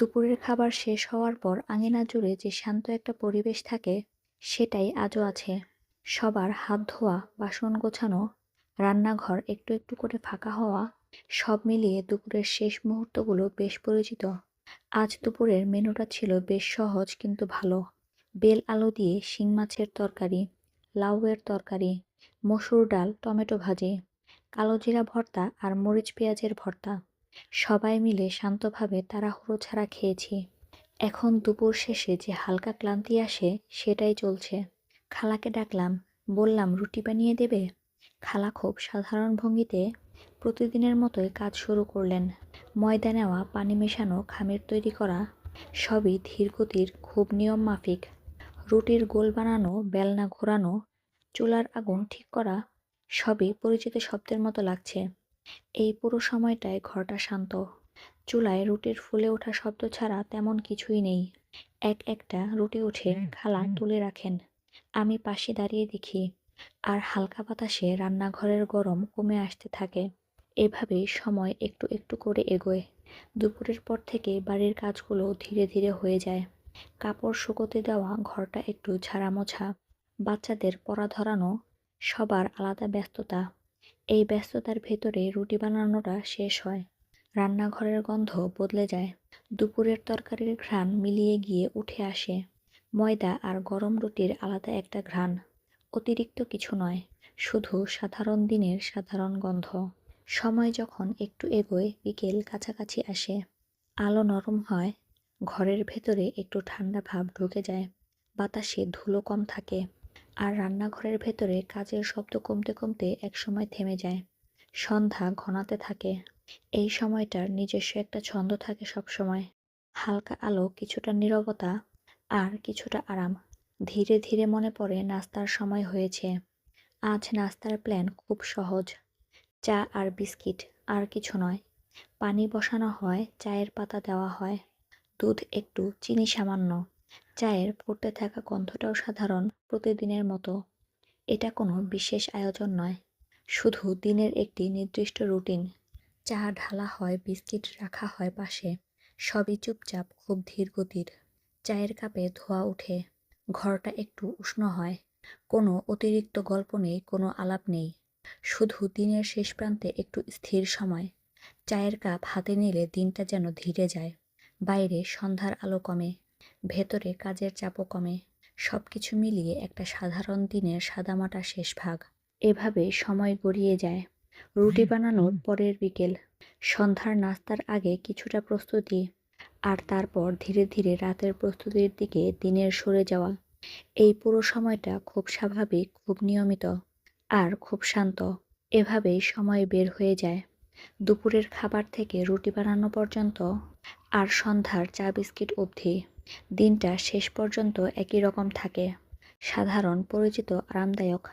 দুপুরের খাবার শেষ হওয়ার পর আঙিনা জুড়ে যে শান্ত একটা পরিবেশ থাকে, সেটাই আজও আছে। সবার হাত ধোয়া, বাসন গোছানো, রান্নাঘর একটু একটু করে ফাঁকা হওয়া, সব মিলিয়ে দুপুরের শেষ মুহূর্তগুলো বেশ পরিচিত। আজ দুপুরের মেনুটা ছিল বেশ সহজ কিন্তু ভালো। বেল আলু দিয়ে শিং মাছের তরকারি, লাউয়ের তরকারি, মসুর ডাল, টমেটো ভাজি, কালো জিরা ভর্তা আর মরিচ পেঁয়াজের ভর্তা। সবাই মিলে শান্তভাবে তাড়াহুড়ো ছাড়া খেয়েছি। এখন দুপুর শেষে যে হালকা ক্লান্তি আসে সেটাই চলছে। খালাকে ডাকলাম, বললাম রুটি বানিয়ে দেবে। খালা খুব সাধারণ ভঙ্গিতে প্রতিদিনের মতোই কাজ শুরু করলেন। ময়দা নেওয়া, পানি মেশানো, খামির তৈরি করা, সবই ধীর গতির, খুব নিয়ম মাফিক। রুটির গোল বানানো, বেলনা ঘোরানো, চুলার আগুন ঠিক করা, সবই পরিচিত শব্দের মতো লাগছে। এই পুরো সময়টায় ঘরটা শান্ত। চুলায় রুটির ফুলে ওঠা শব্দ ছাড়া তেমন কিছুই নেই। এক একটা রুটি উঠে খালা তুলে রাখেন। আমি পাশে দাঁড়িয়ে দেখি, আর হালকা বাতাসে রান্নাঘরের গরম কমে আসতে থাকে। এভাবেই সময় একটু একটু করে এগোয়। দুপুরের পর থেকে বাড়ির কাজগুলো ধীরে ধীরে হয়ে যায়। কাপড় শুকোতে দেওয়া, ঘরটা একটু ঝাড়া মোছা, বাচ্চাদের পড়া ধরানো, সবার আলাদা ব্যস্ততা। এই ব্যস্ততার ভেতরে রুটি বানানোটা শেষ হয়। রান্নাঘরের গন্ধ বদলে যায়। দুপুরের তরকারির ঘ্রাণ মিলিয়ে গিয়ে উঠে আসে। ময়দা আর গরম রুটির আলাদা একটা ঘ্রাণ। অতিরিক্ত কিছু নয়, শুধু সাধারণ দিনের সাধারণ গন্ধ। সময় যখন একটু এগোয়, বিকেল কাছাকাছি আসে। আলো নরম হয়, ঘরের ভেতরে একটু ঠান্ডা ভাব ঢুকে যায়। বাতাসে ধুলো কম থাকে, আর রান্নাঘরের ভেতরে কাজের শব্দ কমতে কমতে একসময় থেমে যায়। সন্ধ্যা ঘনাতে থাকে। এই সময়টার নিজস্ব একটা ছন্দ থাকে সবসময়। হালকা আলো, কিছুটা নীরবতা, আর কিছুটা আরাম। ধীরে ধীরে মনে পড়ে নাস্তার সময় হয়েছে। আজ নাস্তার প্ল্যান খুব সহজ। চা আর বিস্কিট, আর কিছু নয়। পানি বসানো হয়, চায়ের পাতা দেওয়া হয়, দুধ একটু, চিনি সামান্য। চায়ের ফুটতে থাকা গন্ধটাও সাধারণ, প্রতিদিনের মতো। এটা কোনো বিশেষ আয়োজন নয়, শুধু দিনের একটি নির্দিষ্ট রুটিন। চা ঢালা হয়, বিস্কিট রাখা হয় পাশে। সবই চুপচাপ, খুব ধীর গতির। চায়ের কাপে ধোঁয়া ওঠে, ঘরটা একটু উষ্ণ হয়। কোনো অতিরিক্ত গল্প নেই, কোনো আলাপ নেই। শুধু দিনের শেষ প্রান্তে একটু স্থির সময়। চায়ের কাপ হাতে নিলে দিনটা যেন ধীরে যায়। বাইরে সন্ধ্যার আলো কমে, ভেতরে কাজের চাপও কমে। সবকিছু মিলিয়ে একটা সাধারণ দিনের সাদামাটা শেষ ভাগ। এভাবে সময় গড়িয়ে যায়। রুটি বানানোর পরের বিকেল, সন্ধ্যার নাস্তার আগে কিছুটা প্রস্তুতি, আর তারপর ধীরে ধীরে রাতের প্রস্তুতির দিকে দিনের সরে যাওয়া। এই পুরো সময়টা খুব স্বাভাবিক, খুব নিয়মিত, আর খুব শান্ত। এভাবেই সময় বের হয়ে যায়, দুপুরের খাবার থেকে রুটি বানানো পর্যন্ত, আর সন্ধ্যার চা বিস্কিট অবধি। দিনটা শেষ পর্যন্ত একই রকম থাকে, সাধারণ, পরিচিত, আরামদায়ক।